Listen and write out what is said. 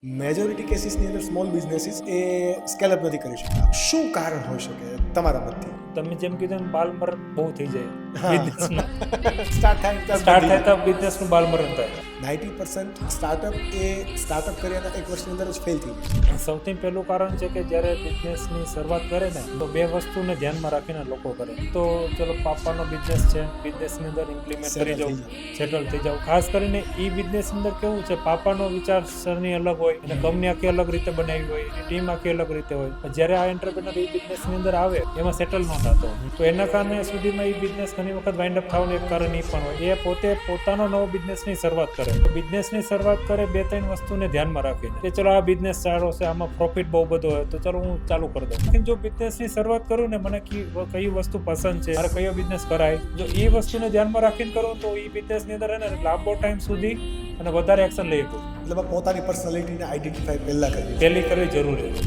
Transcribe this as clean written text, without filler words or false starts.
Majority કેસીસની અંદર small businesses એ સ્કેલઅપ નથી કરી શકતા. શું કારણ હોઈ શકે તમારા મતથી? તમે જેમ કીધું એમ બાલમરણ બહુ થઈ જાય બિઝનેસમાં. સ્ટાર્ટ થાય તો બિઝનેસનું બાલમરણ થાય. 90% સ્ટાર્ટઅપ એ સ્ટાર્ટઅપ કર્યાના એક વર્ષની અંદર જ ફેલ થઈ જાય. સૌથી પહેલું કારણ છે કે જ્યારે બિઝનેસની શરૂઆત કરે ને તો બે વસ્તુને ધ્યાનમાં રાખીને લોકો કરે. તો ચલો પાપાનો બિઝનેસ છે, બિઝનેસની અંદર ઇમ્પ્લિમેન્ટ કરી જવું, સેટલ થઈ જવું. ખાસ કરીને એ બિઝનેસની અંદર કેવું છે, પાપાનો વિચારસરણી અલગ હોય અને કંપની આખી અલગ રીતે બનાવી હોય, એની ટીમ આખી અલગ રીતે હોય. જ્યારે આ એન્ટરપ્રેનર એ બિઝનેસની અંદર આવે એમાં સેટલ ન થતો, તો એના કારણે સુધીમાં એ બિઝનેસ ઘણી વખત વાઇન્ડ અપ થવાનું એક કારણ એ પણ હોય. એ પોતે પોતાનો નવો બિઝનેસની શરૂઆત કરે. બિઝનેસની શરૂઆત કરે 2-3 વસ્તુને ધ્યાનમાં રાખીને કે ચલો આ બિઝનેસ સારો છે, આમાં પ્રોફિટ બહુ બધો હોય તો ચલો હું ચાલુ કરી દઉં. લેકિન જો બિઝનેસની શરૂઆત કરું ને મને કઈ વસ્તુ પસંદ છે, મારે કયો બિઝનેસ કરાય, જો એ વસ્તુને ધ્યાનમાં રાખીને કરું તો એ બિઝનેસની અંદર એને લાંબો ટાઈમ સુધી અને વધારે એક્શન લઈ શકું. એટલે પોતાની પર્સનાલિટીને આઈડેન્ટિફાઈ પહેલા કરવી કરવી જરૂરી છે.